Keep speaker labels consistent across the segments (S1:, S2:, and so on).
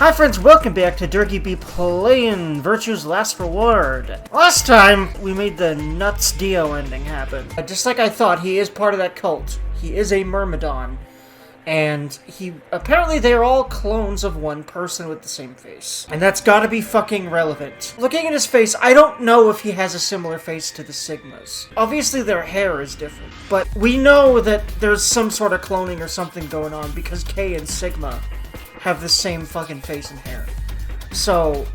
S1: Hi friends, welcome back to Dergy be Playin Virtue's Last Reward. Last time, we made the nuts Dio ending happen. Just like I thought, he is part of that cult. He is a Myrmidon. And apparently they're all clones of one person with the same face. And that's gotta be fucking relevant. Looking at his face, I don't know if he has a similar face to the Sigmas. Obviously their hair is different, but we know that there's some sort of cloning or something going on because K and Sigma have the same fucking face and hair. So,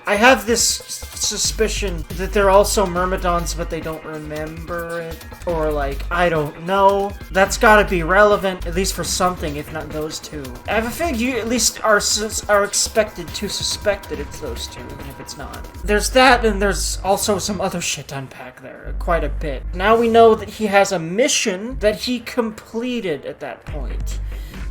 S1: I have this suspicion that they're also Myrmidons, but they don't remember it. Or, like, I don't know. That's gotta be relevant, at least for something, if not those two. I have a feeling you at least are expected to suspect that it's those two, even if it's not. There's that, and there's also some other shit to unpack there, quite a bit. Now we know that he has a mission that he completed at that point.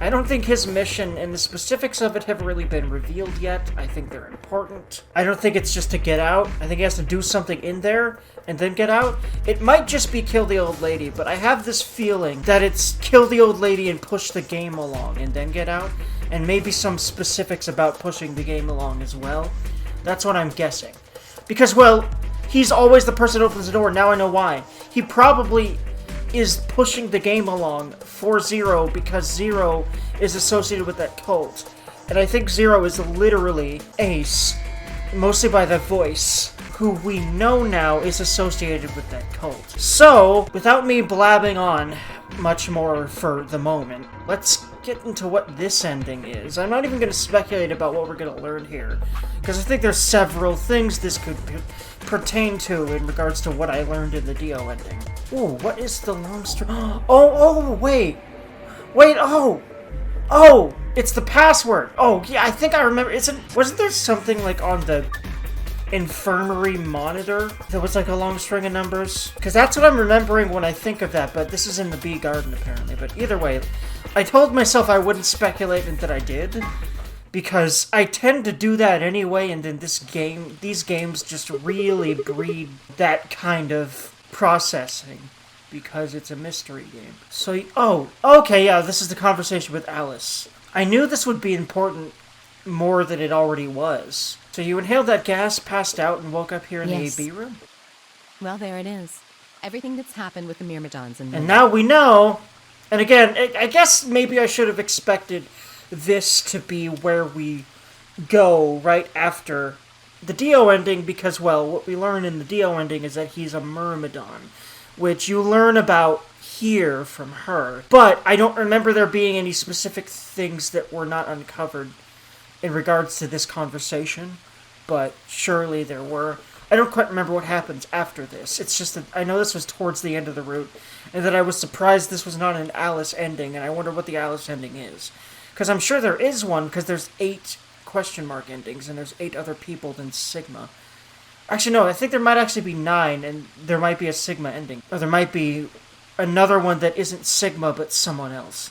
S1: I don't think his mission and the specifics of it have really been revealed yet. I think they're important. I don't think it's just to get out. I think he has to do something in there and then get out. It might just be kill the old lady, but I have this feeling that it's kill the old lady and push the game along and then get out. And maybe some specifics about pushing the game along as well. That's what I'm guessing. Because, well, he's always the person who opens the door. Now I know why. He probably is pushing the game along for Zero because Zero is associated with that cult. And I think Zero is literally Ace, mostly by the voice, who we know now is associated with that cult. So, without me blabbing on much more for the moment, let's get into what this ending is. I'm not even going to speculate about what we're going to learn here, because I think there's several things this could pertain to in regards to what I learned in the Dio ending. Ooh, what is the long string? Wait, it's the password. Oh, yeah, I think I remember. Wasn't there something like on the infirmary monitor that was like a long string of numbers? Because that's what I'm remembering when I think of that, but this is in the Bee Garden apparently. But either way, I told myself I wouldn't speculate, and that I did, because I tend to do that anyway, and then these games just really breed that kind of processing, because it's a mystery game. So, okay, yeah, this is the conversation with Alice. I knew this would be important more than it already was. So you inhaled that gas, passed out, and woke up here in the AB room?
S2: Well, there it is. Everything that's happened with the Myrmidons and
S1: now we know. And again, I guess maybe I should have expected this to be where we go right after the Dio ending, because, well, what we learn in the Dio ending is that he's a Myrmidon, which you learn about here from her. But I don't remember there being any specific things that were not uncovered in regards to this conversation, but surely there were. I don't quite remember what happens after this. It's just that I know this was towards the end of the route, and that I was surprised this was not an Alice ending, and I wonder what the Alice ending is. Because I'm sure there is one, because there's 8 question mark endings, and there's 8 other people than Sigma. Actually, no, I think there might actually be 9, and there might be a Sigma ending. Or there might be another one that isn't Sigma, but someone else.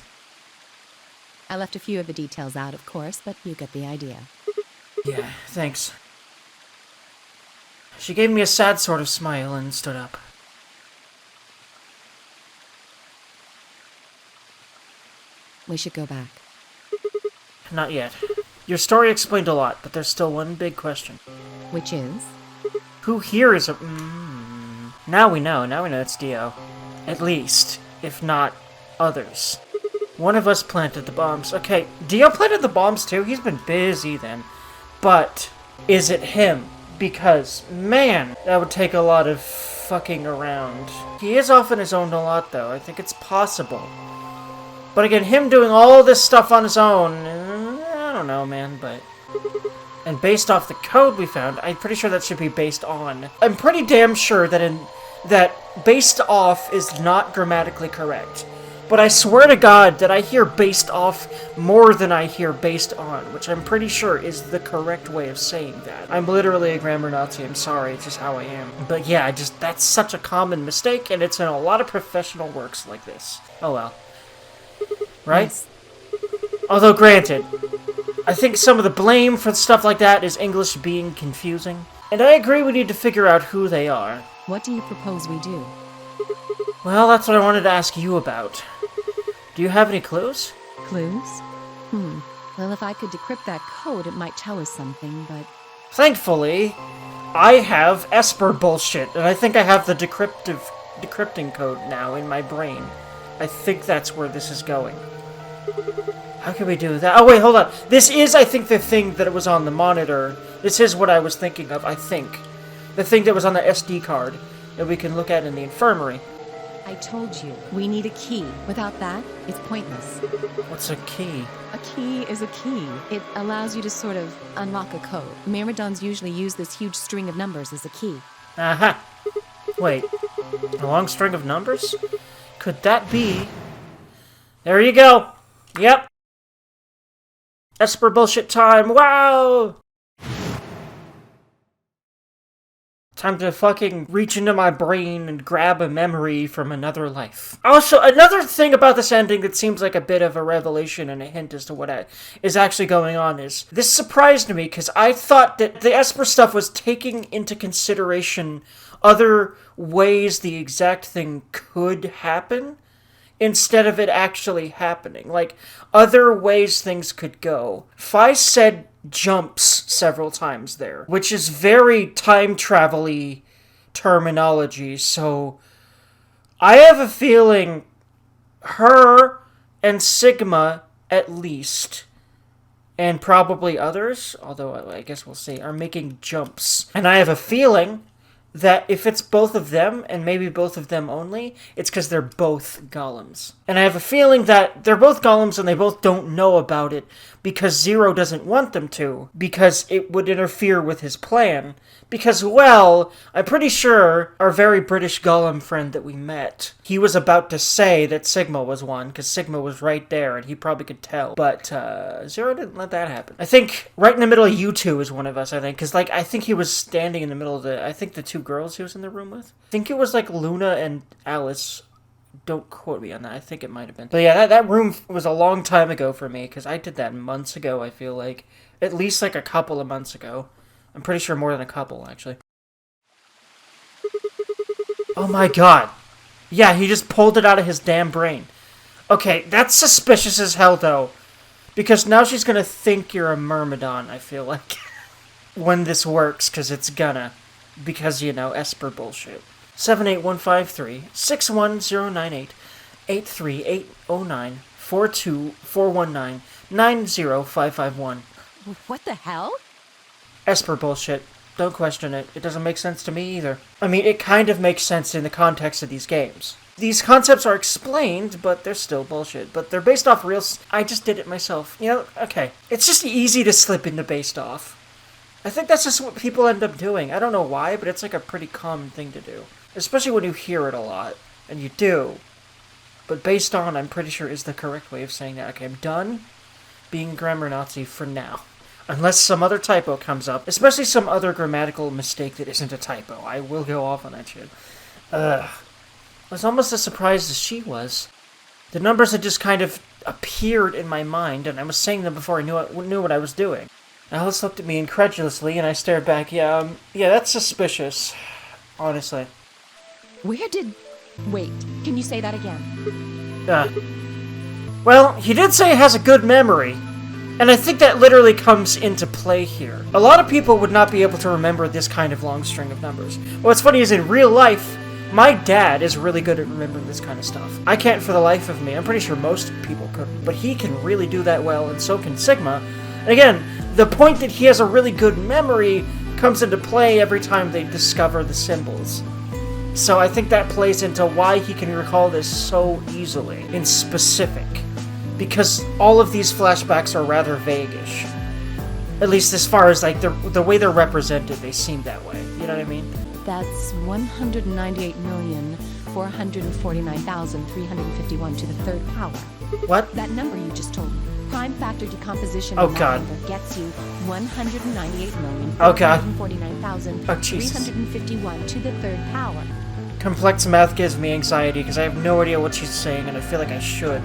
S2: I left a few of the details out, of course, but you get the idea.
S1: Yeah, thanks. She gave me a sad sort of smile and stood up.
S2: We should go back.
S1: Not yet. Your story explained a lot, but there's still one big question.
S2: Which is?
S1: Who here is a... Now we know it's Dio. At least, if not others. One of us planted the bombs. Okay, Dio planted the bombs too? He's been busy then. But, is it him? Because, man, that would take a lot of fucking around. He is off on his own a lot, though. I think it's possible. But again, him doing all this stuff on his own, I don't know, man, but... And based off the code we found, I'm pretty sure that should be based on. I'm pretty damn sure that based off is not grammatically correct. But I swear to God that I hear based off more than I hear based on, which I'm pretty sure is the correct way of saying that. I'm literally a grammar Nazi, I'm sorry, it's just how I am. But yeah, that's such a common mistake, and it's in a lot of professional works like this. Oh well. Right?
S2: Yes.
S1: Although granted, I think some of the blame for stuff like that is English being confusing. And I agree we need to figure out who they are.
S2: What do you propose we do?
S1: Well, that's what I wanted to ask you about. Do you have any clues?
S2: Clues? Well, if I could decrypt that code, it might tell us something, but...
S1: Thankfully, I have Esper bullshit, and I think I have the decrypting code now in my brain. I think that's where this is going. How can we do that? Oh, wait, hold on. This is, I think, the thing that was on the monitor. This is what I was thinking of, I think. The thing that was on the SD card that we can look at in the infirmary.
S2: I told you, we need a key. Without that, it's pointless.
S1: What's a key?
S2: A key is a key. It allows you to sort of unlock a code. Myrmidons usually use this huge string of numbers as a key.
S1: Aha! Wait, a long string of numbers? Could that be... There you go! Yep! Esper bullshit time! Wow! Time to fucking reach into my brain and grab a memory from another life. Also, another thing about this ending that seems like a bit of a revelation and a hint as to what is actually going on is, this surprised me because I thought that the Esper stuff was taking into consideration other ways the exact thing could happen, instead of it actually happening. Like, other ways things could go. Fi said jumps several times there, which is very time travel-y terminology, so I have a feeling her and Sigma, at least, and probably others, although I guess we'll see, are making jumps. And I have a feeling that if it's both of them, and maybe both of them only, it's because they're both golems. And I have a feeling that they're both golems and they both don't know about it because Zero doesn't want them to, because it would interfere with his plan. Because, well, I'm pretty sure our very British golem friend that we met, he was about to say that Sigma was one, because Sigma was right there and he probably could tell. But Zero didn't let that happen. I think right in the middle of you two is one of us, I think, because, like, I think he was standing in the middle of I think the two girls he was in the room with. I think it was, like, Luna and Alice. Don't quote me on that. I think it might have been. But yeah, that room was a long time ago for me, because I did that months ago, I feel like. At least, like, a couple of months ago. I'm pretty sure more than a couple, actually. Oh my god. Yeah, he just pulled it out of his damn brain. Okay, that's suspicious as hell, though. Because now she's gonna think you're a Myrmidon, I feel like. When this works, because it's gonna. Because, you know, Esper bullshit. 78153 61098 83809 42419 90551.
S2: What the hell?
S1: Esper bullshit. Don't question it. It doesn't make sense to me either. I mean, it kind of makes sense in the context of these games. These concepts are explained, but they're still bullshit. But they're based off real... I just did it myself. You know, okay. It's just easy to slip into based off. I think that's just what people end up doing. I don't know why, but it's like a pretty common thing to do. Especially when you hear it a lot. And you do. But based on, I'm pretty sure, is the correct way of saying that. Okay, I'm done being grammar Nazi for now. Unless some other typo comes up. Especially some other grammatical mistake that isn't a typo. I will go off on that shit. I was almost as surprised as she was. The numbers had just kind of appeared in my mind, and I was saying them before I knew what I was doing. Alice looked at me incredulously, and I stared back. Yeah, that's suspicious. Honestly.
S2: Where did... Wait, can you say that again?
S1: Well, he did say it has a good memory. And I think that literally comes into play here. A lot of people would not be able to remember this kind of long string of numbers. What's funny is in real life, my dad is really good at remembering this kind of stuff. I can't for the life of me. I'm pretty sure most people couldn't. But he can really do that well, and so can Sigma. And again, the point that he has a really good memory comes into play every time they discover the symbols. So I think that plays into why he can recall this so easily, in specific. Because all of these flashbacks are rather vague-ish. At least as far as, like, the way they're represented, they seem that way. You know what I mean?
S2: That's 198,449,351 to the third power.
S1: What?
S2: That number you just told me. Prime factor decomposition
S1: oh,
S2: of that
S1: God.
S2: number gets you
S1: 198,449,351
S2: to the third power.
S1: Complex math gives me anxiety because I have no idea what she's saying, and I feel like I should.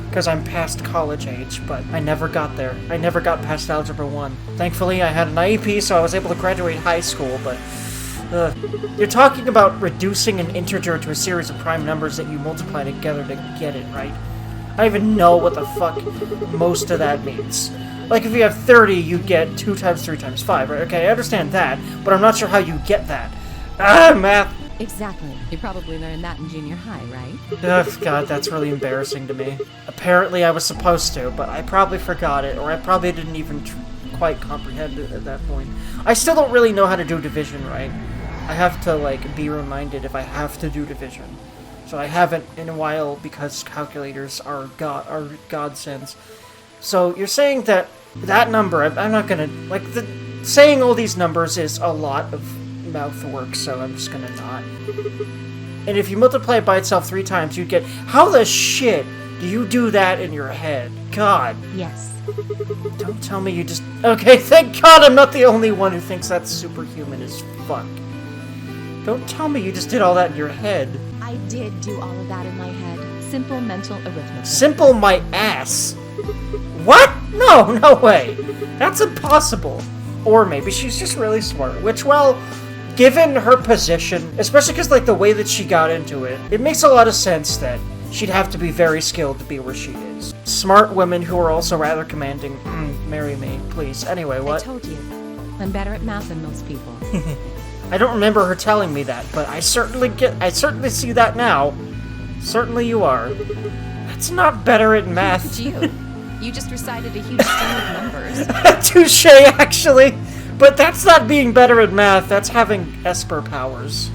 S1: Because I'm past college age, but I never got there. I never got past Algebra 1. Thankfully, I had an IEP, so I was able to graduate high school, but... You're talking about reducing an integer to a series of prime numbers that you multiply together to get it, right? I don't even know what the fuck most of that means. Like, if you have 30, you get 2 times 3 times 5, right? Okay, I understand that, but I'm not sure how you get that. Math.
S2: Exactly. You probably learned that in junior high, right?
S1: Ugh, God, that's really embarrassing to me. Apparently I was supposed to, but I probably forgot it, or I probably didn't even quite comprehend it at that point. I still don't really know how to do division right. I have to, like, be reminded if I have to do division. So I haven't in a while because calculators are godsends. So you're saying that that number, I'm not gonna, like, saying all these numbers is a lot of mouth work, so I'm just gonna not. And if you multiply it by itself 3 times, you get, how the shit do you do that in your head? God.
S2: Yes.
S1: Don't tell me you just, okay, thank God I'm not the only one who thinks that's superhuman as fuck. Don't tell me you just did all that in your head.
S2: I did do all of that in my head. Simple mental arithmetic.
S1: Simple my ass. What? No way. That's impossible. Or maybe she's just really smart, which, well, given her position, especially because, like, the way that she got into it, it makes a lot of sense that she'd have to be very skilled to be where she is. Smart women who are also rather commanding. Marry me, please. Anyway, what?
S2: I told you. I'm better at math than most people.
S1: I don't remember her telling me that, but I certainly see that now. Certainly you are. That's not better at math.
S2: You just recited a huge string of numbers.
S1: Touche, actually. But that's not being better at math, that's having Esper powers.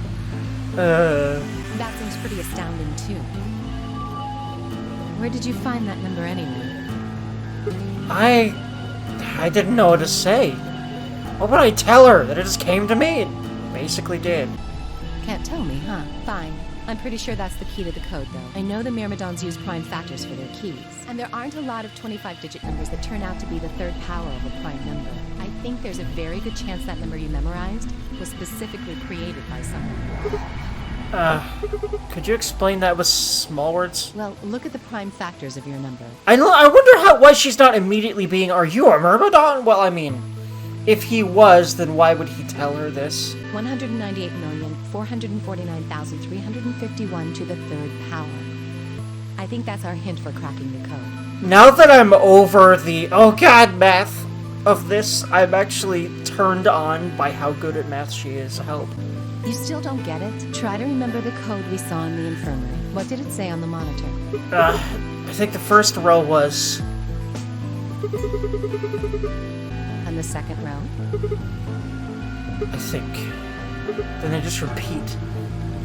S2: That seems pretty astounding, too. Where did you find that number anyway?
S1: I didn't know what to say. What would I tell her? That it just came to me? It basically did.
S2: Can't tell me, huh? Fine. I'm pretty sure that's the key to the code, though. I know the Myrmidons use prime factors for their keys, and there aren't a lot of 25-digit numbers that turn out to be the third power of a prime number. I think there's a very good chance that number you memorized was specifically created by someone.
S1: Could you explain that with small words?
S2: Well, look at the prime factors of your number.
S1: I wonder why she's not immediately being, are you a Myrmidon? Well, I mean, if he was, then why would he tell her this?
S2: 198,449,351 to the third power. I think that's our hint for cracking the code.
S1: Now that I'm over the, oh god, math of this, I'm actually turned on by how good at math she is. Help.
S2: You still don't get it? Try to remember the code we saw in the infirmary. What did it say on the monitor?
S1: I think the first row was...
S2: And the second row?
S1: I think. Then they just repeat.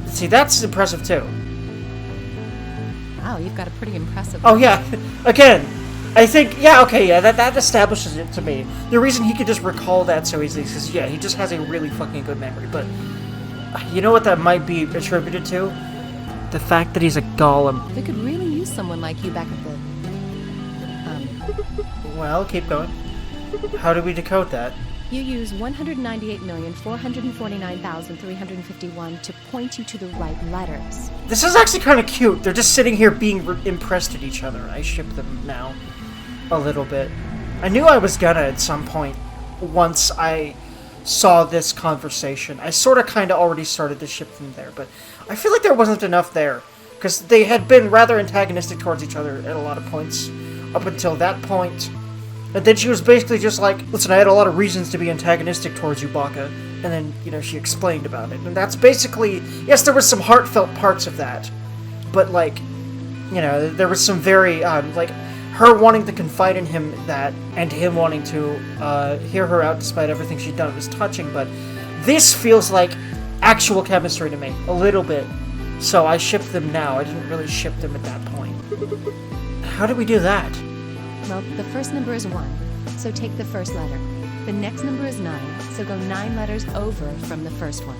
S1: See, that's impressive too.
S2: Wow, you've got a pretty impressive...
S1: Oh yeah, again, I think, yeah, okay, yeah, that establishes it to me. The reason he could just recall that so easily is because, yeah, he just has a really fucking good memory, but... You know what that might be attributed to? The fact that he's a golem.
S2: We could really use someone like you back at the...
S1: Well, keep going. How do we decode that?
S2: You use 198,449,351 to point you to the right letters.
S1: This is actually kind of cute. They're just sitting here being impressed at each other. I ship them now. A little bit. I knew I was gonna at some point once I saw this conversation. I sort of kind of already started to ship them there, but I feel like there wasn't enough there. Because they had been rather antagonistic towards each other at a lot of points up until that point. And then she was basically just like, listen, I had a lot of reasons to be antagonistic towards you, Baka. And then, you know, she explained about it. And that's basically, yes, there was some heartfelt parts of that. But, like, you know, there was some very, like, her wanting to confide in him that, and him wanting to hear her out despite everything she'd done was touching. But this feels like actual chemistry to me, a little bit. So I shipped them now. I didn't really ship them at that point. How do we do that?
S2: Well, the first number is 1, so take the first letter. The next number is 9, so go 9 letters over from the first one.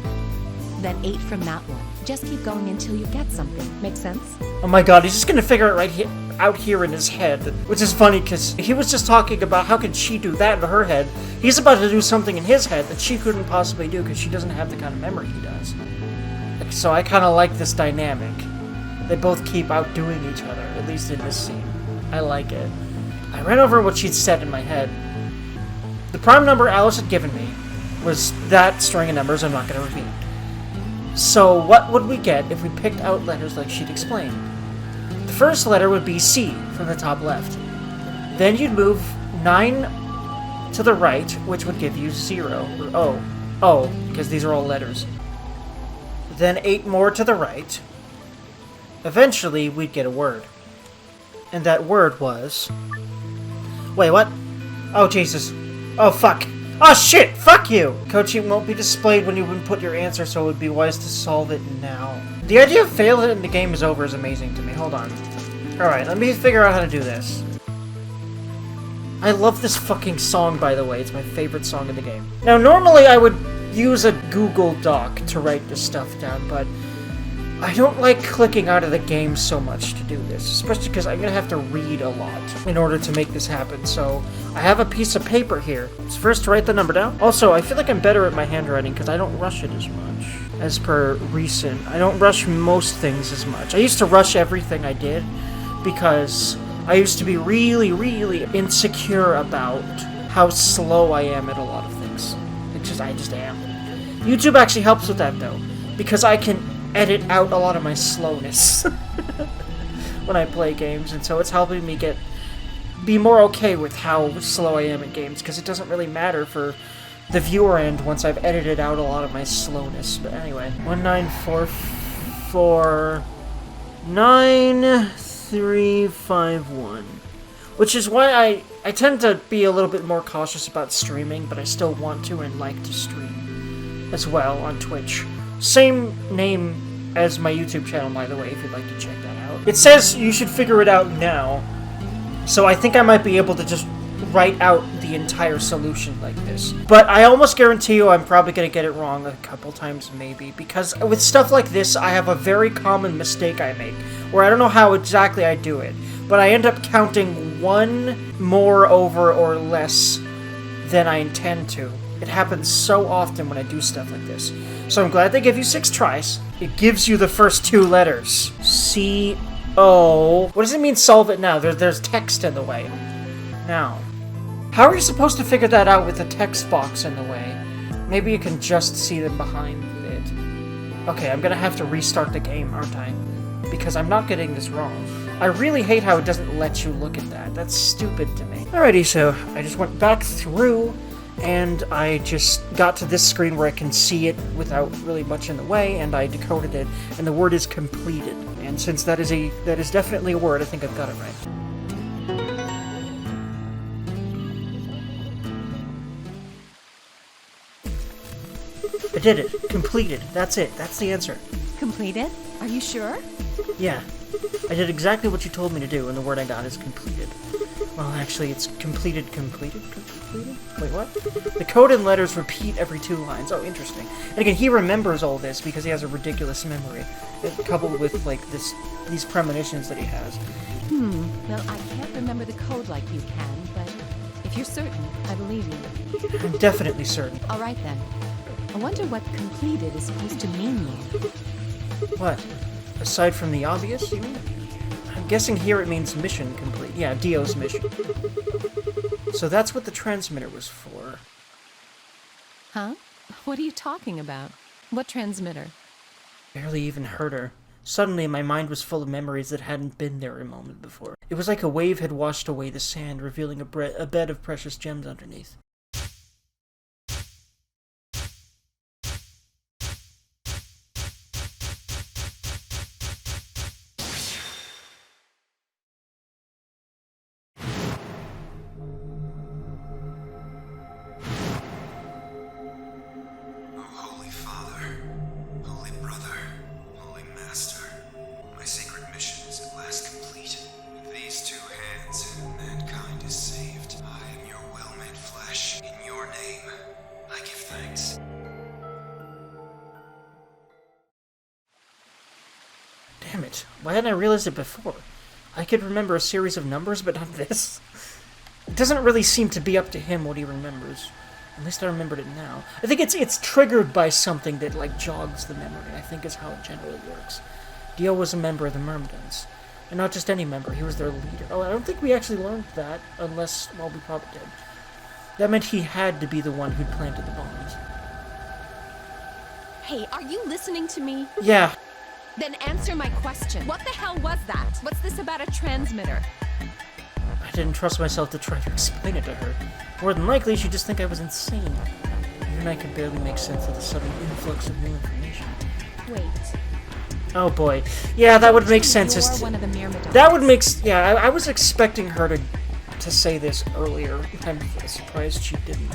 S2: Then 8 from that one. Just keep going until you get something. Make sense?
S1: Oh my god, he's just gonna figure it right out here in his head. Which is funny, because he was just talking about how could she do that in her head. He's about to do something in his head that she couldn't possibly do because she doesn't have the kind of memory he does. So I kind of like this dynamic. They both keep outdoing each other, at least in this scene. I like it. I ran over what she'd said in my head. The prime number Alice had given me was that string of numbers I'm not going to repeat. So what would we get if we picked out letters like she'd explained? The first letter would be C from the top left. Then you'd move 9 to the right, which would give you 0, or O. O, because these are all letters. Then 8 more to the right. Eventually, we'd get a word. And that word was... Wait, what? Oh, Jesus. Oh, fuck. Oh, shit! Fuck you! Code sheet won't be displayed when you input your answer, so it would be wise to solve it now. The idea of failing and the game is over is amazing to me. Hold on. Alright, let me figure out how to do this. I love this fucking song, by the way. It's my favorite song in the game. Now, normally I would use a Google Doc to write this stuff down, but I don't like clicking out of the game so much to do this, especially because I'm going to have to read a lot in order to make this happen, so I have a piece of paper here. Let's first write the number down. Also, I feel like I'm better at my handwriting because I don't rush it as much. As per recent, I don't rush most things as much. I used to rush everything I did because I used to be really, really insecure about how slow I am at a lot of things. I just am. YouTube actually helps with that, though, because I can edit out a lot of my slowness when I play games, and so it's helping me be more okay with how slow I am at games, because it doesn't really matter for the viewer end once I've edited out a lot of my slowness. But anyway, 194493351, which is why I tend to be a little bit more cautious about streaming, but I still want to and like to stream as well on Twitch. Same name as my YouTube channel, by the way, if you'd like to check that out. It says you should figure it out now, so I think I might be able to just write out the entire solution like this. But I almost guarantee you I'm probably going to get it wrong a couple times, maybe, because with stuff like this, I have a very common mistake I make, where I don't know how exactly I do it, but I end up counting one more over or less than I intend to. It happens so often when I do stuff like this. So I'm glad they give you 6 tries. It gives you the first 2 letters. C-O... What does it mean, solve it now? There's text in the way. Now, how are you supposed to figure that out with the text box in the way? Maybe you can just see them behind it. Okay, I'm gonna have to restart the game, aren't I? Because I'm not getting this wrong. I really hate how it doesn't let you look at that. That's stupid to me. Alrighty, so I just went back through, and I just got to this screen where I can see it without really much in the way, and I decoded it, and the word is completed. And since that is definitely a word, I think I've got it right. I did it. Completed. That's it. That's the answer.
S2: Completed? Are you sure?
S1: Yeah. I did exactly what you told me to do, and the word I got is completed. Well, actually, it's completed? Wait, what? The code and letters repeat every 2 lines. Oh, interesting. And again, he remembers all this because he has a ridiculous memory, coupled with, like, these premonitions that he has.
S2: Well, I can't remember the code like you can, but if you're certain, I believe you.
S1: I'm definitely certain.
S2: All right, then. I wonder what completed is supposed to mean here.
S1: What? Aside from the obvious, you mean? I'm guessing here it means mission complete. Yeah, Dio's mission. So that's what the transmitter was for.
S2: Huh? What are you talking about? What transmitter?
S1: Barely even heard her. Suddenly, my mind was full of memories that hadn't been there a moment before. It was like a wave had washed away the sand, revealing a bed of precious gems underneath. Damn it. Why hadn't I realized it before? I could remember a series of numbers, but not this. It doesn't really seem to be up to him what he remembers. At least I remembered it now. I think it's triggered by something that, like, jogs the memory, I think is how it generally works. Dio was a member of the Myrmidons. And not just any member, he was their leader. Oh, I don't think we actually learned that, unless, well, we probably did. That meant he had to be the one who'd planted the bombs.
S2: Hey, are you listening to me?
S1: Yeah.
S2: Then answer my question. What the hell was that? What's this about a transmitter?
S1: I didn't trust myself to try to explain it to her. More than likely, she'd just think I was insane. Even I could barely make sense of the sudden influx of new information.
S2: Wait.
S1: Oh boy. Yeah, that would make sense.
S2: You're one of the Myrmidons.
S1: That would make yeah, I was expecting her to say this earlier. I'm surprised she didn't.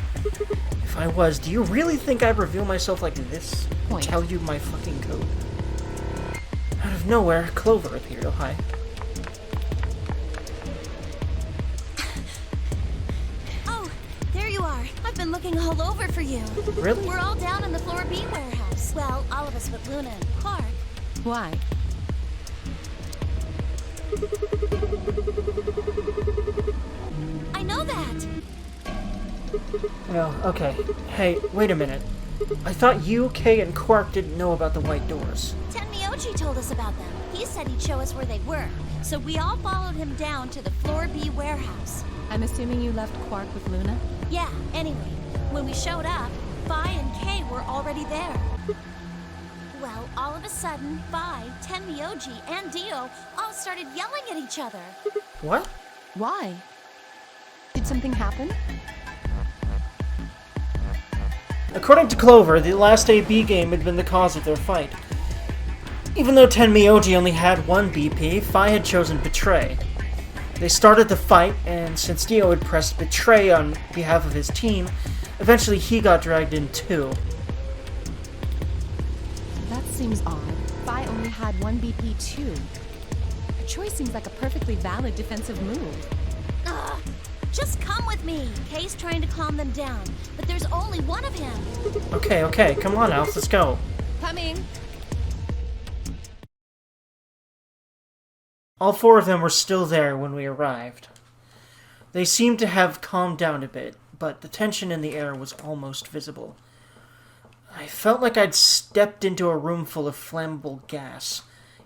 S1: If I was, do you really think I'd reveal myself like this?
S2: Point.
S1: Tell you my fucking code? Out of nowhere, Clover appeared. Oh, hi.
S3: Oh, there you are. I've been looking all over for you.
S1: Really?
S3: We're all down in the Floor B warehouse. Well, all of us but Luna and Clark.
S2: Why?
S3: I know that.
S1: Oh, okay. Hey, wait a minute. I thought you, Kay, and Quark didn't know about the white doors.
S3: Tenmyoji told us about them. He said he'd show us where they were. So we all followed him down to the Floor B warehouse.
S2: I'm assuming you left Quark with Luna?
S3: Yeah, anyway, when we showed up, Vi and Kay were already there. Well, all of a sudden, Vi, Tenmyoji, and Dio all started yelling at each other.
S1: What?
S2: Why? Did something happen?
S1: According to Clover, the last AB game had been the cause of their fight. Even though Tenmyoji only had one BP, Fi had chosen Betray. They started the fight, and since Dio had pressed Betray on behalf of his team, eventually he got dragged in too.
S2: That seems odd. Fi only had one BP too. Her choice seems like a perfectly valid defensive move.
S3: Ugh, just come with me. Kay's trying to calm them down, but there's only one of him.
S1: Okay, come on, Alf, let's go.
S2: Coming!
S1: All four of them were still there when we arrived. They seemed to have calmed down a bit, but the tension in the air was almost visible. I felt like I'd stepped into a room full of flammable gas.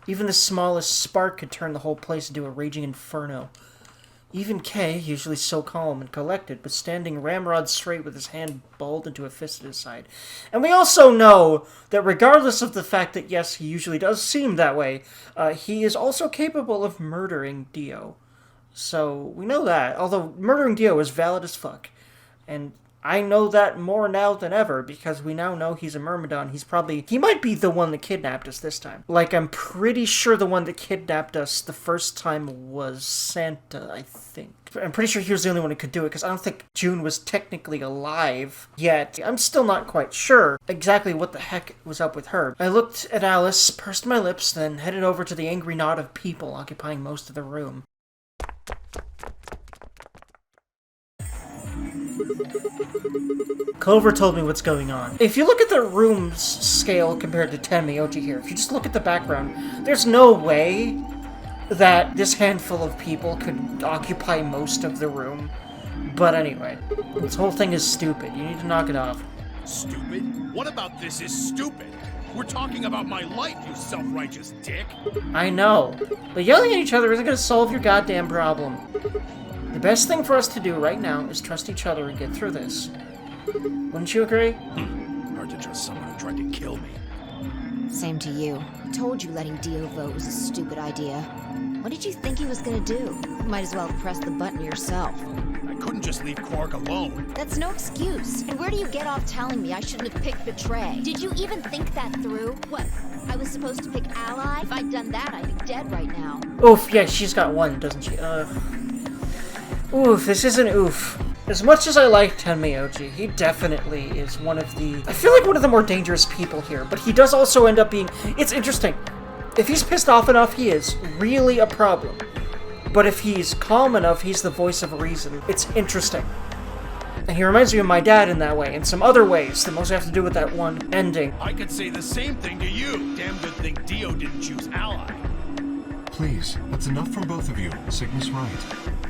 S1: Even the smallest spark could turn the whole place into a raging inferno. Even Kay, usually so calm and collected, was standing ramrod straight with his hand balled into a fist at his side. And we also know that regardless of the fact that, yes, he usually does seem that way, he is also capable of murdering Dio. So, we know that, although murdering Dio is valid as fuck. And I know that more now than ever, because we now know he's a Myrmidon. He might be the one that kidnapped us this time. Like, I'm pretty sure the one that kidnapped us the first time was Santa, I think. I'm pretty sure he was the only one who could do it, because I don't think June was technically alive yet. I'm still not quite sure exactly what the heck was up with her. I looked at Alice, pursed my lips, then headed over to the angry knot of people occupying most of the room. Clover told me what's going on. If you look at the room's scale compared to Tenmyoji here, if you just look at the background, there's no way that this handful of people could occupy most of the room. But anyway, this whole thing is stupid. You need to knock it off.
S4: Stupid? What about this is stupid? We're talking about my life, you self-righteous dick.
S1: I know, but yelling at each other isn't going to solve your goddamn problem. The best thing for us to do right now is trust each other and get through this. Wouldn't you agree?
S4: Hard to trust someone who tried to kill me.
S5: Same to you. I told you letting Dio vote was a stupid idea. What did you think he was gonna do? Might as well press the button yourself.
S4: I couldn't just leave Quark alone.
S5: That's no excuse. And where do you get off telling me I shouldn't have picked Betray?
S3: Did you even think that through?
S5: What? I was supposed to pick Ally? If I'd done that, I'd be dead right now.
S1: Oof, yeah, she's got one, doesn't she? Oof, this isn't Oof. As much as I like Tenmyoji, he definitely is one of the... I feel like one of the more dangerous people here, but he does also end up being... It's interesting. If he's pissed off enough, he is really a problem. But if he's calm enough, he's the voice of reason. It's interesting. And he reminds me of my dad in that way, and some other ways that mostly have to do with that one ending.
S4: I could say the same thing to you. Damn good thing Dio didn't choose Ally.
S6: Please, that's enough from both of you. Sigma's right.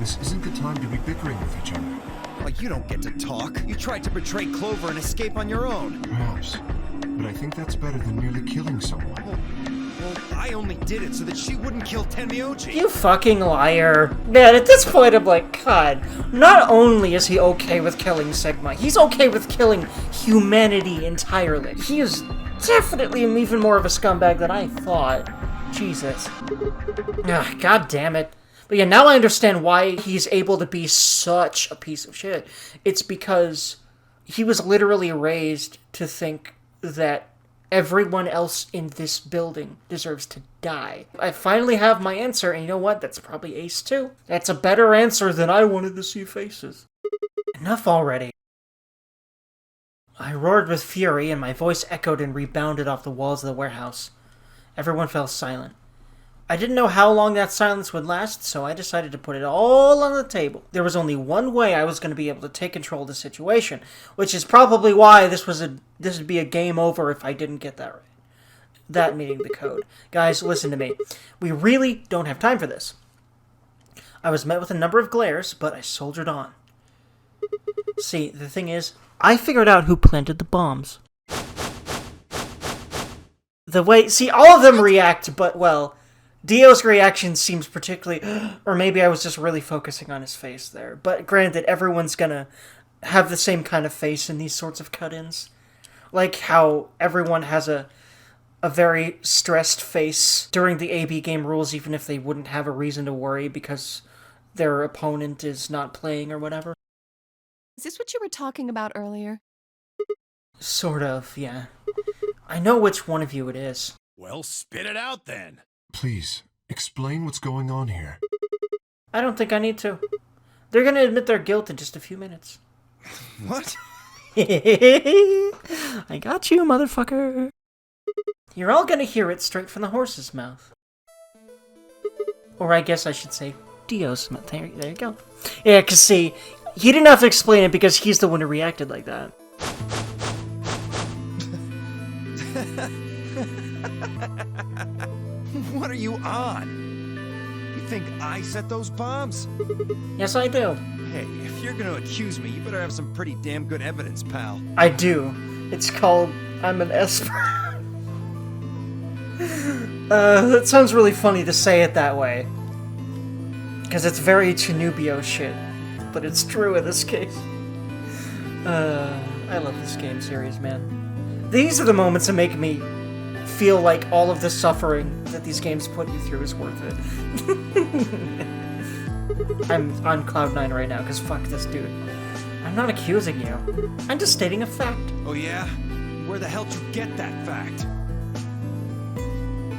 S6: This isn't the time to be bickering with each other.
S7: Like you don't get to talk. You tried to betray Clover and escape on your own.
S6: Perhaps. But I think that's better than merely killing someone.
S7: Well, I only did it so that she wouldn't kill Tenmyoji.
S1: You fucking liar. Man, at this point I'm like, God, not only is he okay with killing Sigma, he's okay with killing humanity entirely. He is definitely am even more of a scumbag than I thought. Jesus. Ugh, God damn it. But yeah, now I understand why he's able to be such a piece of shit. It's because he was literally raised to think that everyone else in this building deserves to die. I finally have my answer, and you know what? That's probably Ace too. That's a better answer than I wanted to see faces. Enough already. I roared with fury, and my voice echoed and rebounded off the walls of the warehouse. Everyone fell silent. I didn't know how long that silence would last, so I decided to put it all on the table. There was only one way I was going to be able to take control of the situation, which is probably why this would be a game over if I didn't get that right. That meaning the code. Guys, listen to me. We really don't have time for this. I was met with a number of glares, but I soldiered on. See, the thing is, I figured out who planted the bombs. See, all of them react, but, well, Dio's reaction seems particularly... Or maybe I was just really focusing on his face there. But granted, everyone's gonna have the same kind of face in these sorts of cut-ins. Like how everyone has a very stressed face during the AB game rules, even if they wouldn't have a reason to worry because their opponent is not playing or whatever.
S2: Is this what you were talking about earlier?
S1: Sort of, yeah. I know which one of you it is.
S4: Well, spit it out then.
S6: Please, explain what's going on here.
S1: I don't think I need to. They're gonna admit their guilt in just a few minutes.
S7: What?
S1: I got you, motherfucker. You're all gonna hear it straight from the horse's mouth. Or I guess I should say, Dio's mouth. There you go. Yeah, cause see, he didn't have to explain it because he's the one who reacted like that.
S7: What are you on? You think I set those bombs?
S1: Yes, I do.
S7: Hey, if you're gonna accuse me, you better have some pretty damn good evidence, pal.
S1: I do. It's called I'm an Esper. That sounds really funny to say it that way. Because it's very Chinubio shit. But it's true in this case. I love this game series, man. These are the moments that make me feel like all of the suffering that these games put you through is worth it. I'm on cloud 9 right now, because fuck this dude. I'm not accusing you. I'm just stating a fact.
S7: Oh yeah? Where the hell did you get that fact?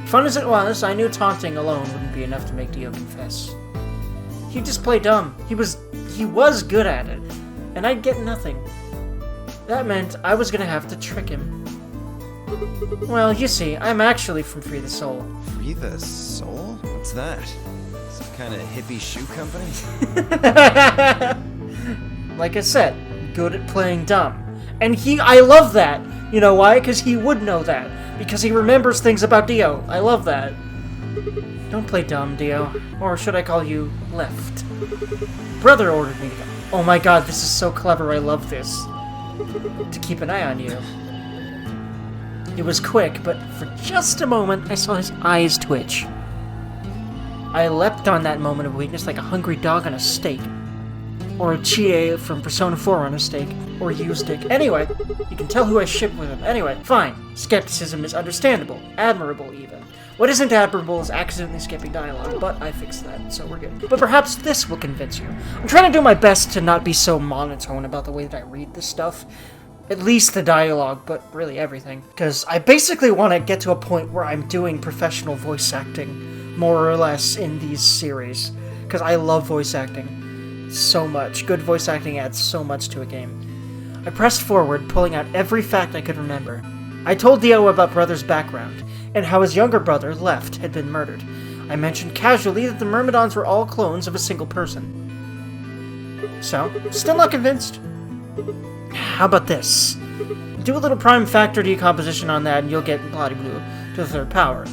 S1: Fun as it was, I knew taunting alone wouldn't be enough to make Dio confess. He'd just play dumb. He was good at it, and I'd get nothing. That meant I was gonna have to trick him. Well, you see, I'm actually from Free the Soul.
S7: Free the Soul? What's that? Some kind of hippie shoe company?
S1: Like I said, good at playing dumb. And I love that. You know why? Because he would know that. Because he remembers things about Dio. I love that. Don't play dumb, Dio. Or should I call you Left? Brother ordered me to go. Oh my god, this is so clever, I love this. To keep an eye on you. It was quick, but for just a moment, I saw his eyes twitch. I leapt on that moment of weakness like a hungry dog on a steak. Or a Chie from Persona 4 on a steak. Or U-stick. Anyway, you can tell who I ship with him. Anyway, fine. Skepticism is understandable. Admirable, even. What isn't admirable is accidentally skipping dialogue, but I fixed that, so we're good. But perhaps this will convince you. I'm trying to do my best to not be so monotone about the way that I read this stuff. At least the dialogue, but really everything. Because I basically want to get to a point where I'm doing professional voice acting, more or less, in these series. Because I love voice acting so much. Good voice acting adds so much to a game. I pressed forward, pulling out every fact I could remember. I told Dio about Brother's background, and how his younger brother, Left, had been murdered. I mentioned casually that the Myrmidons were all clones of a single person. So, still not convinced? How about this? Do a little prime factor decomposition on that and you'll get blah-de-blue to the third power.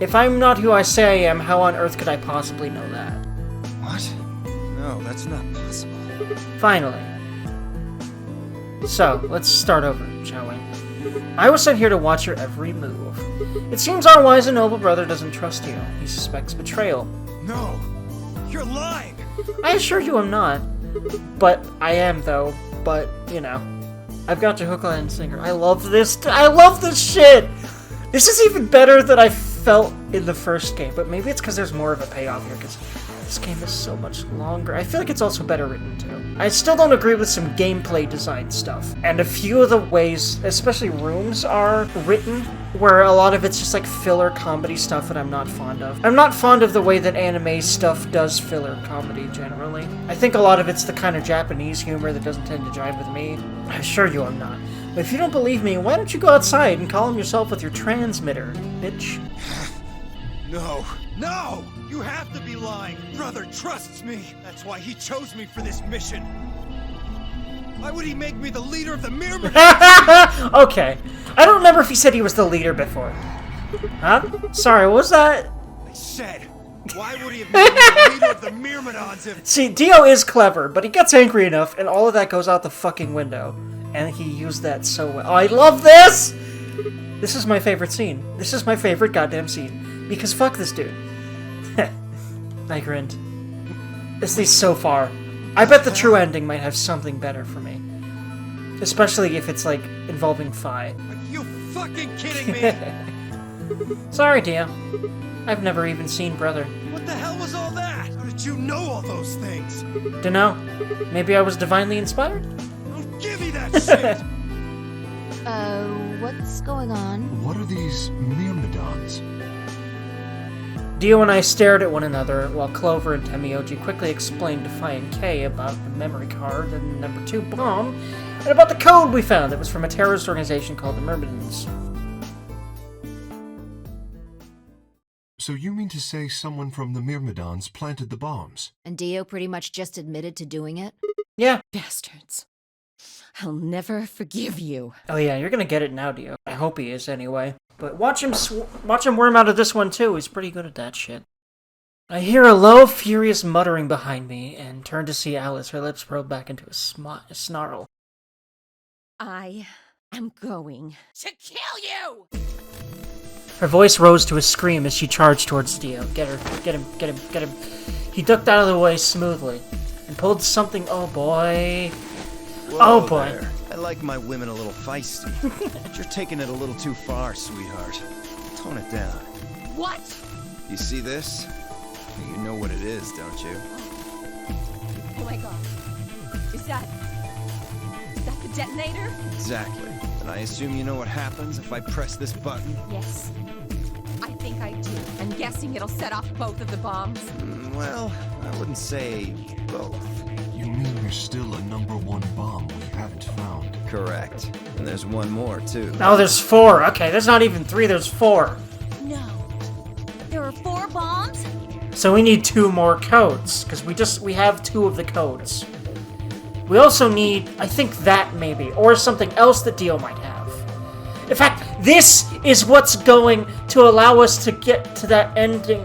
S1: If I'm not who I say I am, how on earth could I possibly know that?
S7: What? No, that's not possible.
S1: Finally. So, let's start over, shall we? I was sent here to watch your every move. It seems our wise and noble brother doesn't trust you. He suspects betrayal.
S7: No! You're lying!
S1: I assure you I'm not. But I am, though. But, you know. I've got your hook, line, and sinker. I love this. I love this shit. This is even better than I felt in the first game, but maybe it's because there's more of a payoff here, because this game is so much longer. I feel like it's also better written, too. I still don't agree with some gameplay design stuff, and a few of the ways, especially rooms, are written, where a lot of it's just like filler comedy stuff that I'm not fond of. I'm not fond of the way that anime stuff does filler comedy, generally. I think a lot of it's the kind of Japanese humor that doesn't tend to jive with me. I assure you I'm not. But if you don't believe me, why don't you go outside and calm yourself with your transmitter, bitch?
S7: No! No! You have to be lying! Brother trusts me! That's why he chose me for this mission! Why would he make me the leader of the Myrmidons?
S1: Okay. I don't remember if he said he was the leader before. Huh? Sorry, what was that?
S7: I said, why would he have made me the leader of the Myrmidons if...
S1: See, Dio is clever, but he gets angry enough, and all of that goes out the fucking window. And he used that so well. Oh, I love this! This is my favorite scene. This is my favorite goddamn scene. Because fuck this dude. I grinned. At least so far. I bet the true ending might have something better for me. Especially if it's, like, involving Fi.
S7: Are you fucking kidding me?
S1: Sorry, Dio. I've never even seen Brother.
S7: What the hell was all that? How did you know all those things?
S1: Dunno. Maybe I was divinely inspired?
S7: Don't give me that shit!
S5: What's going on?
S6: What are these Myrmidons?
S1: Dio and I stared at one another while Clover and Temioji quickly explained to Fi and Kay about the memory card and number 2 bomb, and about the code we found that was from a terrorist organization called the Myrmidons.
S6: So you mean to say someone from the Myrmidons planted the bombs?
S5: And Dio pretty much just admitted to doing it?
S1: Yeah.
S2: Bastards. I'll never forgive you.
S1: Oh yeah, you're gonna get it now, Dio. I hope he is, anyway. But watch him worm out of this one, too. He's pretty good at that shit. I hear a low, furious muttering behind me, and turn to see Alice, her lips rolled back into a snarl.
S2: I am going to kill you!
S1: Her voice rose to a scream as she charged towards Dio. Get her. Get him. Get him. Get him. He ducked out of the way smoothly, and pulled something. Oh boy.
S7: Whoa
S1: Oh boy.
S7: There. I like my women a little feisty. But you're taking it a little too far, sweetheart. Tone it down.
S2: What?
S7: You see this? You know what it is, don't you?
S2: Oh my god. Is that the detonator?
S7: Exactly. And I assume you know what happens if I press this button?
S2: Yes. I think I do. I'm guessing it'll set off both of the bombs.
S7: Well, I wouldn't say both.
S6: You mean there's still a number 1 bomb we haven't found?
S7: Correct. And there's one more, too.
S1: Oh, there's 4. Okay, there's not even 3, there's 4.
S3: No. There are 4 bombs?
S1: So we need 2 more codes, because we have 2 of the codes. We also need, I think that maybe, or something else that Dio might have. In fact, this is what's going to allow us to get to that ending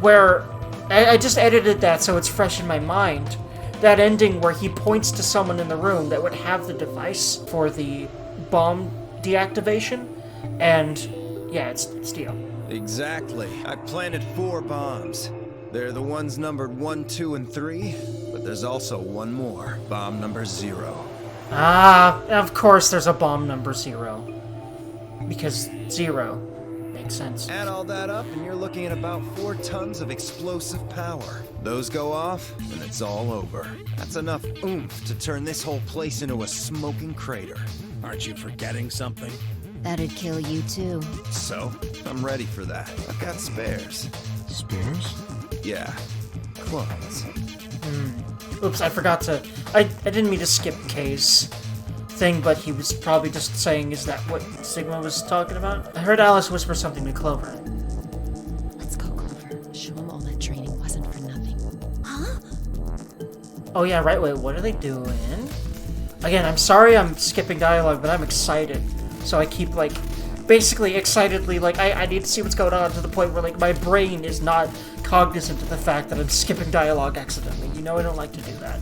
S1: where, I just edited that so it's fresh in my mind. That ending where he points to someone in the room that would have the device for the bomb deactivation, and yeah, it's Dio.
S7: Exactly. I planted 4 bombs. They're the ones numbered 1, 2, and 3, but there's also one more. Bomb number 0.
S1: Ah, of course there's a bomb number 0. Because 0 makes sense.
S7: Add all that up, and you're looking at about 4 tons of explosive power. Those go off, and it's all over. That's enough oomph to turn this whole place into a smoking crater.
S4: Aren't you forgetting something?
S5: That'd kill you too.
S7: So, I'm ready for that. I've got spares.
S6: Spares?
S7: Yeah, clones.
S1: Oops, I forgot to... I didn't mean to skip Kay's thing, but he was probably just saying, is that what Sigma was talking about? I heard Alice whisper something to Clover.
S2: Let's go, Clover. Show him all that training wasn't for nothing.
S3: Huh?
S1: Oh yeah, right, wait, what are they doing? Again, I'm sorry I'm skipping dialogue, but I'm excited. So I keep, like, basically excitedly, like, I need to see what's going on to the point where, like, my brain is not cognizant of the fact that I'm skipping dialogue accidentally. You know I don't like to do that.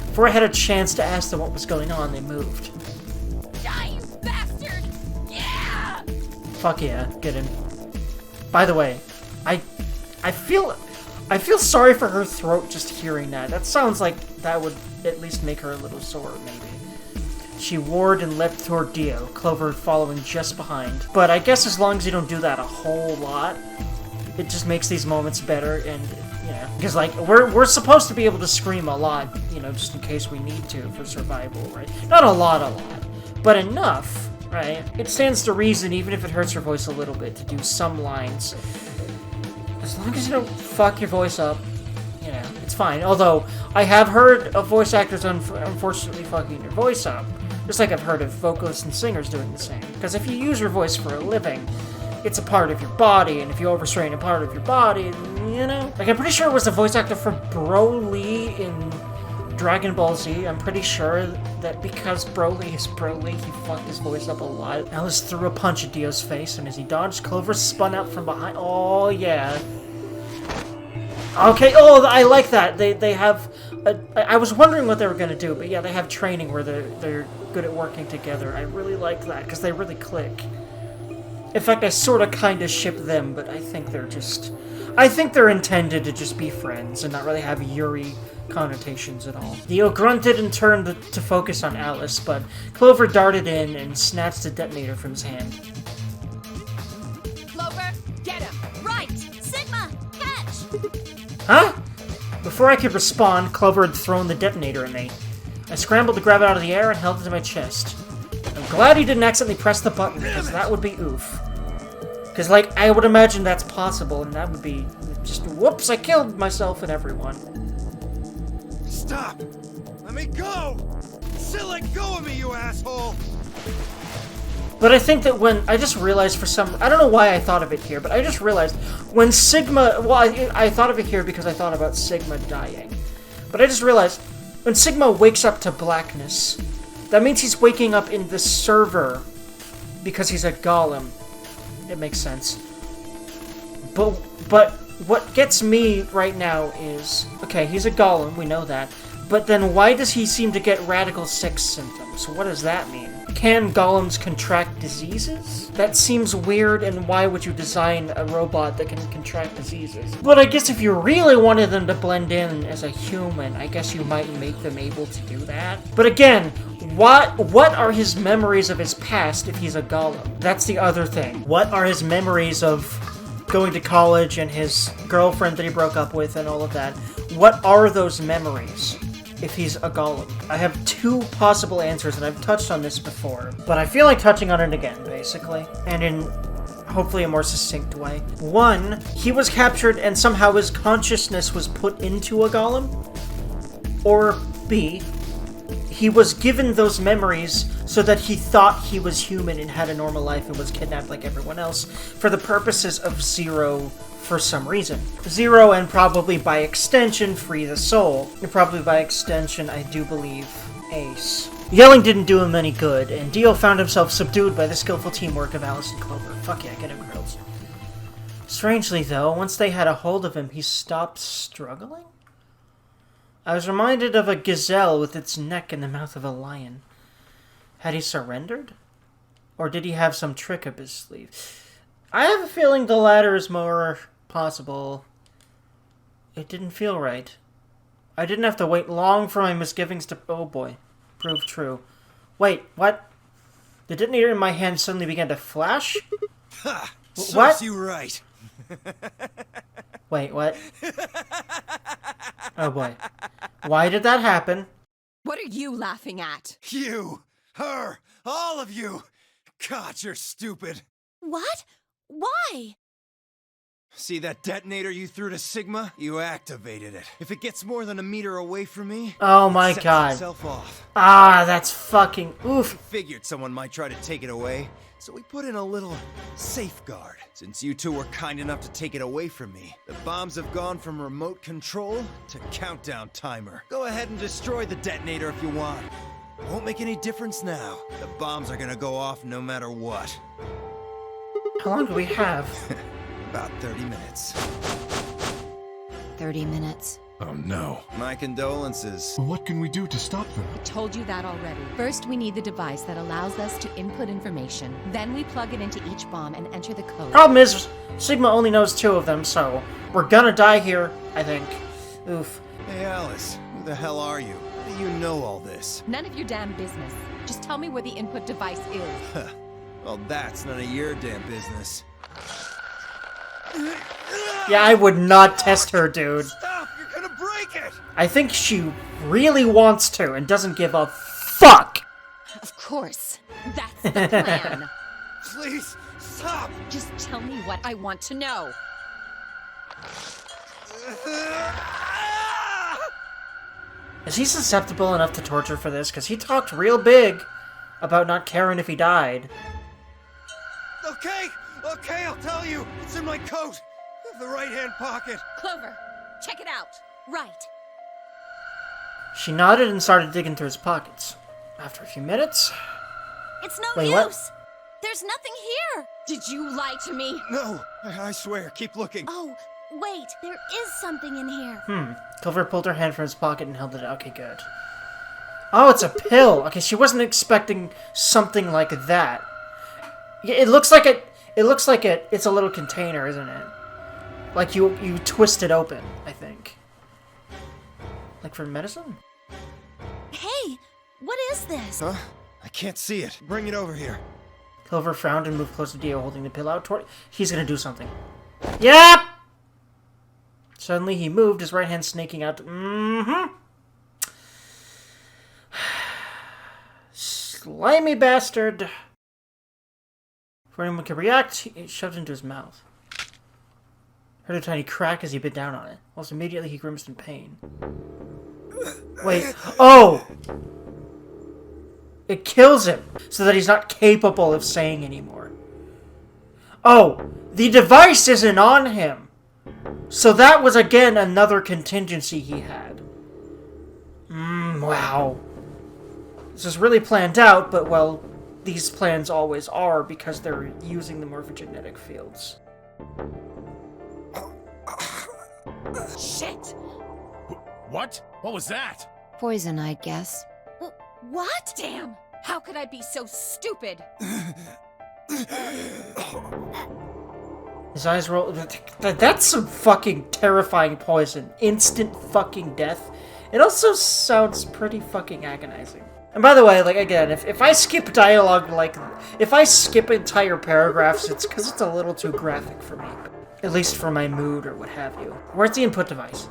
S1: Before I had a chance to ask them what was going on, they moved.
S3: Die, you bastard! Yeah!
S1: Fuck yeah, get him. By the way, I feel sorry for her throat just hearing that. That sounds like that would at least make her a little sore, maybe. She warred and leapt toward Dio, Clover following just behind. But I guess as long as you don't do that a whole lot, it just makes these moments better, and, you know, because, like, we're supposed to be able to scream a lot, you know, just in case we need to for survival, right? Not a lot, but enough, right? It stands to reason, even if it hurts your voice a little bit, to do some lines. As long as you don't fuck your voice up, you know, it's fine. Although, I have heard of voice actors unfortunately fucking their voice up. Just like I've heard of vocalists and singers doing the same. Because if you use your voice for a living, it's a part of your body, and if you overstrain a part of your body, you know? Like, I'm pretty sure it was the voice actor for Broly in Dragon Ball Z. I'm pretty sure that because Broly is Broly, he fucked his voice up a lot. Alice threw a punch at Dio's face, and as he dodged, Clover spun out from behind. Oh, yeah. Okay, oh, I like that. They have... I was wondering what they were going to do, but yeah, they have training where they're good at working together. I really like that, because they really click. In fact, I sort of kind of ship them, but I think they're just... I think they're intended to just be friends and not really have Yuri connotations at all. Dio grunted and turned to focus on Alice, but Clover darted in and snatched the detonator from his hand.
S3: Clover, get him! Right! Sigma, catch!
S1: Huh? Before I could respond, Clover had thrown the detonator at me. I scrambled to grab it out of the air and held it to my chest. I'm glad he didn't accidentally press the button, because that would be oof. Because, like, I would imagine that's possible, and that would be just, whoops, I killed myself and everyone.
S7: Stop! Let me go! Still let go of me, you asshole!
S1: But I think that when, I just realized I don't know why I thought of it here, but I just realized when Sigma, well, I thought of it here because I thought about Sigma dying. But I just realized, when Sigma wakes up to blackness, that means he's waking up in the server because he's a golem. It makes sense. But what gets me right now is, okay, he's a golem, we know that, but then why does he seem to get radical sex symptoms? What does that mean? Can golems contract diseases? That seems weird, and why would you design a robot that can contract diseases? But I guess if you really wanted them to blend in as a human, I guess you might make them able to do that. But again, what are his memories of his past if he's a golem? That's the other thing. What are his memories of going to college and his girlfriend that he broke up with and all of that? What are those memories if he's a golem? I have two possible answers, and I've touched on this before, but I feel like touching on it again, basically, and in hopefully a more succinct way. One, he was captured and somehow his consciousness was put into a golem, or B, he was given those memories so that he thought he was human and had a normal life and was kidnapped like everyone else for the purposes of Zero for some reason. Zero, and probably by extension, Free the Soul. And probably by extension, I do believe, Ace. Yelling didn't do him any good, and Dio found himself subdued by the skillful teamwork of Alice and Clover. Fuck yeah, get him, girls. Strangely, though, once they had a hold of him, he stopped struggling? I was reminded of a gazelle with its neck in the mouth of a lion. Had he surrendered? Or did he have some trick up his sleeve? I have a feeling the latter is more possible. It didn't feel right. I didn't have to wait long for my misgivings to, oh boy, prove true. Wait, what? The detonator in my hand suddenly began to flash?
S7: Ha!
S1: What?
S7: Serves you right.
S1: Wait, what? Oh boy. Why did that happen?
S2: What are you laughing at?
S7: You, her, all of you. God, you're stupid.
S3: What? Why?
S7: See that detonator you threw to Sigma? You activated it. If it gets more than a meter away from me,
S1: oh my
S7: it sets
S1: god.
S7: itself off.
S1: Ah, that's fucking oof.
S7: Figured someone might try to take it away, so we put in a little safeguard. Since you two were kind enough to take it away from me, the bombs have gone from remote control to countdown timer. Go ahead and destroy the detonator if you want. It won't make any difference now. The bombs are gonna go off no matter what.
S1: How long do we have?
S7: About 30 minutes.
S5: 30 minutes.
S4: Oh no.
S7: My condolences.
S6: Well, what can we do to stop them?
S2: I told you that already. First, we need the device that allows us to input information. Then we plug it into each bomb and enter the code.
S1: Problem is, Sigma only knows 2 of them, so we're gonna die here, I think. Oof.
S7: Hey Alice, who the hell are you? How do you know all this?
S2: None of your damn business. Just tell me where the input device is.
S7: Well, that's none of your damn business.
S1: Yeah, I would not test her, dude.
S7: Stop! You're gonna break it!
S1: I think she really wants to and doesn't give a fuck.
S2: Of course. That's the plan.
S7: Please, stop!
S2: Just tell me what I want to know.
S1: Is he susceptible enough to torture for this? Because he talked real big about not caring if he died.
S7: Okay, I'll tell you. It's in my coat. The right-hand pocket.
S2: Clover, check it out.
S3: Right.
S1: She nodded and started digging through his pockets. After a few minutes...
S3: It's no
S1: Wait,
S3: use.
S1: what?
S3: There's nothing here.
S2: Did you lie to me?
S7: No, I swear. Keep looking.
S3: Oh, wait. There is something in here.
S1: Clover pulled her hand from his pocket and held it out. Okay, good. Oh, it's a pill! Okay, she wasn't expecting something like that. Yeah, it looks like it's a little container, isn't it? Like you twist it open, I think. Like for medicine?
S3: Hey, what is this?
S7: Huh? I can't see it. Bring it over here.
S1: Clover frowned and moved close to Dio, holding the pill out toward... He's gonna do something. Yep! Suddenly he moved, his right hand snaking out. Slimy bastard. Before anyone could react, he shoved it into his mouth. Heard a tiny crack as he bit down on it. Almost immediately he grimaced in pain. Wait. Oh! It kills him, so that he's not capable of saying anymore. Oh! The device isn't on him! So that was again another contingency he had. Wow. This is really planned out, but well, these plans always are because they're using the morphogenetic fields.
S2: Shit!
S4: What? What was that?
S5: Poison, I guess.
S3: What?
S2: Damn! How could I be so stupid?
S1: His eyes roll. That's some fucking terrifying poison. Instant fucking death. It also sounds pretty fucking agonizing. And by the way, like, again, if I skip dialogue, like, if I skip entire paragraphs, it's because it's a little too graphic for me. At least for my mood or what have you. Where's the input device?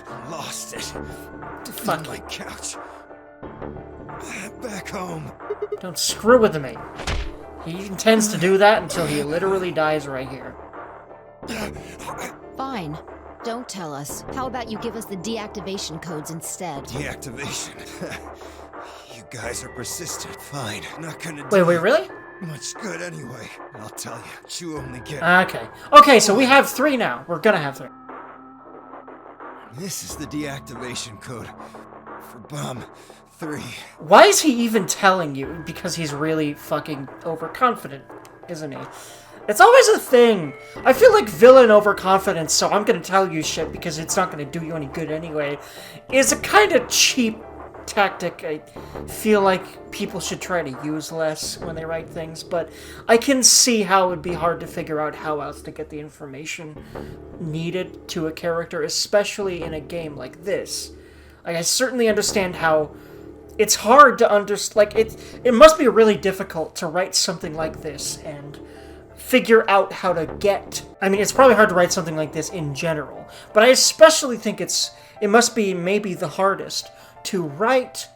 S7: I lost it.
S1: Fuck.
S7: On my couch. Back home.
S1: Don't screw with me. He intends to do that until he literally dies right here.
S5: Fine. Don't tell us. How about you give us the deactivation codes instead?
S7: Deactivation. You guys are persistent. Fine. Not gonna
S1: Wait,
S7: do
S1: really?
S7: much good anyway. I'll tell you. You only get...
S1: Okay, so we have 3 now. We're gonna have 3.
S7: This is the deactivation code for Bomb 3.
S1: Why is he even telling you? Because he's really fucking overconfident, isn't he? It's always a thing. I feel like villain overconfidence, so I'm gonna tell you shit because it's not gonna do you any good anyway, is a kind of cheap tactic I feel like people should try to use less when they write things, but I can see how it would be hard to figure out how else to get the information needed to a character, especially in a game like this. Like, I certainly understand how it's hard to understand, like, it must be really difficult to write something like this and figure out how to get... I mean, it's probably hard to write something like this in general, but I especially think it must be maybe the hardest to write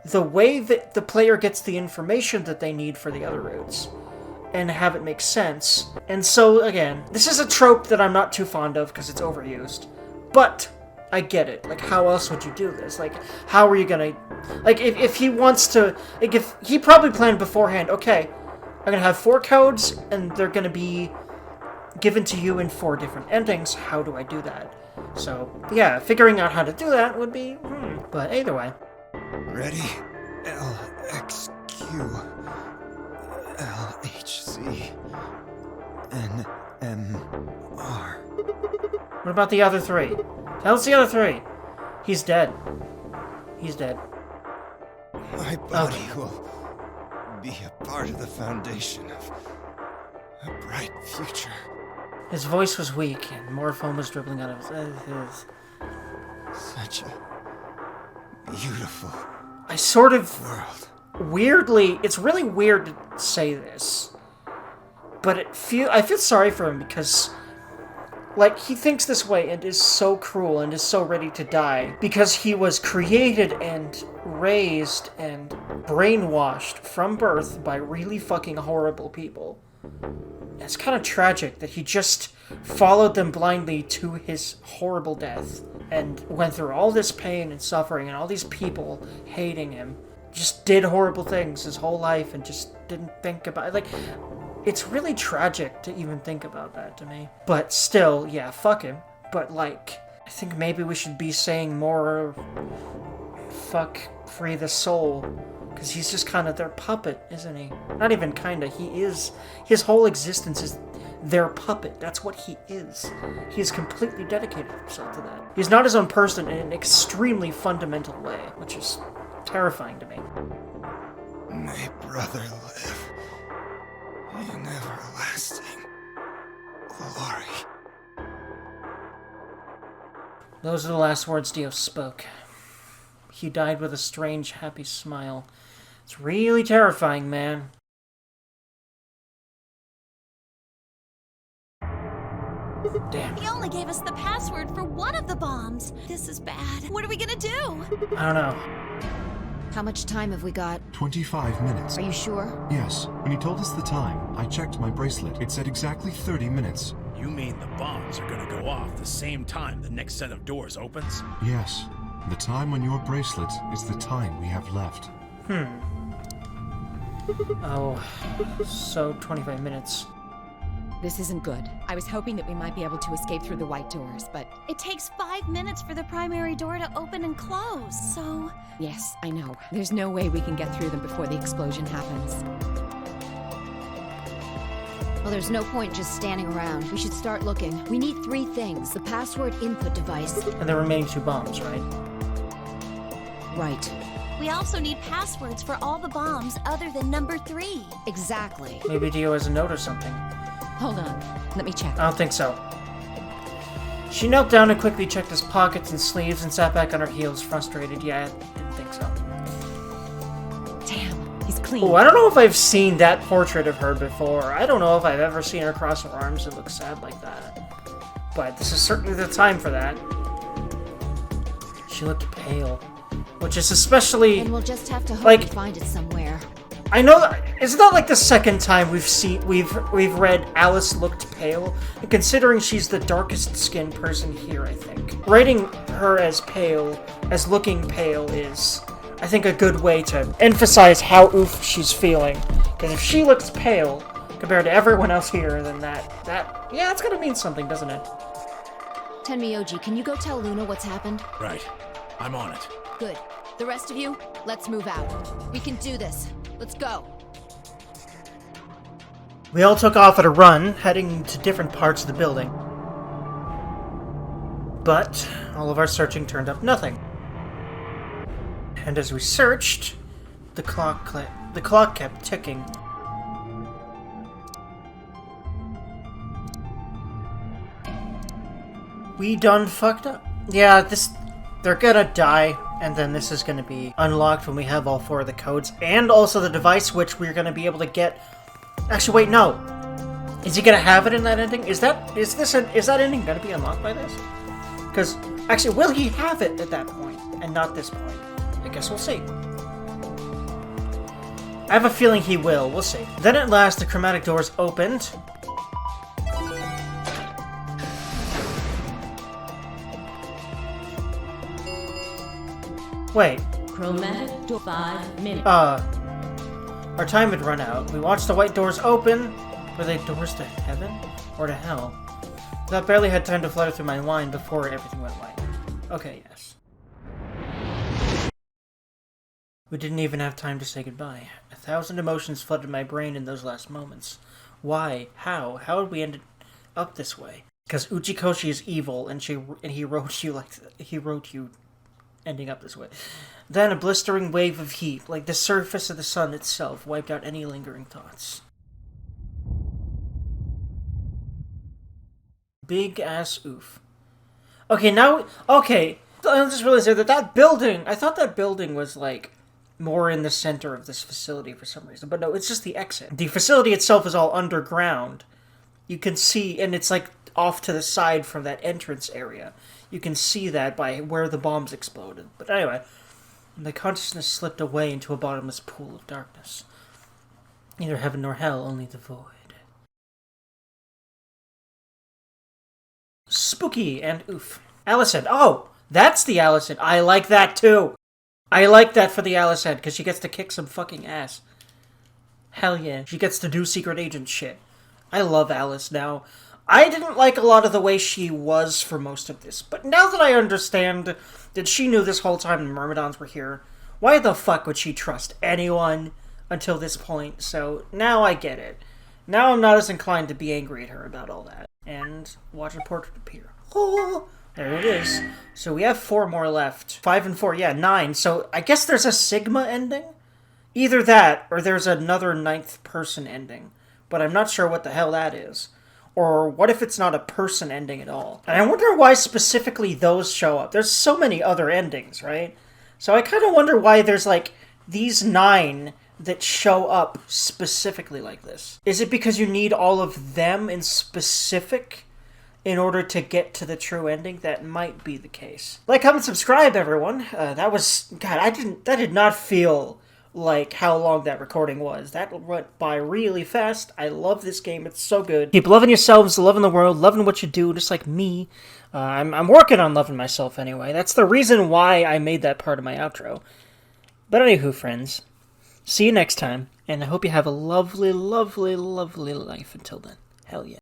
S1: the way that the player gets the information that they need for the other routes and have it make sense. And so, again, this is a trope that I'm not too fond of because it's overused, but I get it. Like, how else would you do this? Like, how are you gonna... Like, if he wants to... Like, if he probably planned beforehand, okay, I'm gonna have 4 codes, and they're gonna be given to you in 4 different endings. How do I do that? So, yeah, figuring out how to do that would be... But either way.
S7: Ready? LXQ LHC NMR.
S1: What about the other 3? Tell us the other 3. He's dead. He's dead.
S7: My body will be a part of the foundation of a bright future.
S1: His voice was weak, and more foam was dribbling out of his...
S7: Such a beautiful
S1: I sort of
S7: world.
S1: weirdly, it's really weird to say this, but I feel sorry for him because, like, he thinks this way and is so cruel and is so ready to die because he was created and raised and brainwashed from birth by really fucking horrible people. It's kind of tragic that he just followed them blindly to his horrible death and went through all this pain and suffering and all these people hating him. Just did horrible things his whole life and just didn't think about it. Like, it's really tragic to even think about that to me. But still, yeah, fuck him. But, like, I think maybe we should be saying more fuck free the soul. Because he's just kind of their puppet, isn't he? Not even kinda, he is. His whole existence is their puppet. That's what he is. He's completely dedicated himself to that. He's not his own person in an extremely fundamental way, which is terrifying to me.
S7: May brother live in everlasting glory.
S1: Those are the last words Dio spoke. He died with a strange, happy smile. It's really terrifying, man. Damn.
S3: He only gave us the password for one of the bombs. This is bad. What are we gonna do?
S1: I don't know.
S5: How much time have we got?
S6: 25 minutes.
S5: Are you sure?
S6: Yes. When he told us the time, I checked my bracelet. It said exactly 30 minutes.
S4: You mean the bombs are gonna go off the same time the next set of doors opens?
S6: Yes. The time on your bracelet is the time we have left.
S1: Oh, so 25 minutes.
S2: This isn't good. I was hoping that we might be able to escape through the white doors, but...
S3: It takes 5 minutes for the primary door to open and close, so...
S2: Yes, I know. There's no way we can get through them before the explosion happens.
S5: Well, there's no point just standing around. We should start looking. We need 3 things. The password input device.
S1: And the remaining 2 bombs, right?
S5: Right.
S3: We also need passwords for all the bombs other than number 3.
S5: Exactly.
S1: Maybe Dio has a note or something.
S2: Hold on. Let me check.
S1: I don't think so. She knelt down and quickly checked his pockets and sleeves and sat back on her heels, frustrated. Yeah, I didn't think so.
S2: Damn, he's clean.
S1: Oh, I don't know if I've seen that portrait of her before. I don't know if I've ever seen her cross her arms and look sad like that. But this is certainly the time for that. She looked pale. Which is especially...
S5: And we'll just have to hope
S1: like,
S5: we find it somewhere.
S1: I know that it's not like the second time we've read Alice looked pale, and considering she's the darkest skinned person here, I think writing her as pale, as looking pale, is, I think, a good way to emphasize how oof she's feeling. Because if she looks pale compared to everyone else here, then yeah, it's gonna mean something, doesn't it?
S5: Tenmyoji, can you go tell Luna what's happened?
S4: Right. I'm on it.
S5: Good. The rest of you, let's move out. We can do this. Let's go.
S1: We all took off at a run, heading to different parts of the building. But all of our searching turned up nothing. And as we searched, the clock kept ticking. We done fucked up. Yeah, they're gonna die, and then this is gonna be unlocked when we have all 4 of the codes, and also the device which we're gonna be able to get. Actually, wait, no. Is he gonna have it in that ending? Is that ending gonna be unlocked by this? Because actually, will he have it at that point and not this point? I guess we'll see. I have a feeling he will. We'll see. Then at last, the chromatic doors opened. Wait.
S8: Chromatic door 5 minutes.
S1: Our time had run out. We watched the white doors open. Were they doors to heaven? Or to hell? That barely had time to flutter through my mind before everything went white. Okay, yes. We didn't even have time to say goodbye. 1,000 emotions flooded my brain in those last moments. Why? How? How had we ended up this way? Because Uchikoshi is evil, and he wrote you ending up this way. Then a blistering wave of heat, like the surface of the sun itself, wiped out any lingering thoughts. Big ass oof. Okay, now, okay, I just realized that building, I thought that building was like more in the center of this facility for some reason. But no, it's just the exit. The facility itself is all underground. You can see, and it's like off to the side from that entrance area. You can see that by where the bombs exploded. But anyway, the consciousness slipped away into a bottomless pool of darkness. Neither heaven nor hell, only the void. Spooky and oof. Allison. Oh, that's the Allison. I like that too. I like that for the Allison, because she gets to kick some fucking ass. Hell yeah. She gets to do secret agent shit. I love Alice now. I didn't like a lot of the way she was for most of this, but now that I understand that she knew this whole time the Myrmidons were here, why the fuck would she trust anyone until this point? So now I get it. Now I'm not as inclined to be angry at her about all that. And watch a portrait appear. Oh, there it is. So we have 4 more left. 5 and 4, yeah, 9. So I guess there's a Sigma ending? Either that, or there's another 9th person ending. But I'm not sure what the hell that is. Or what if it's not a person ending at all? And I wonder why specifically those show up. There's so many other endings, right? So I kind of wonder why there's, like, these 9 that show up specifically like this. Is it because you need all of them in specific in order to get to the true ending? That might be the case. Like, comment, subscribe, everyone. That was... God, that did not feel like how long that recording was. That went by really fast. I love this game. It's so good. Keep loving yourselves, loving the world, loving what you do, just like me. I'm working on loving myself anyway. That's the reason why I made that part of my outro. But anywho, friends, see you next time, and I hope you have a lovely, lovely, lovely life until then. Hell yeah.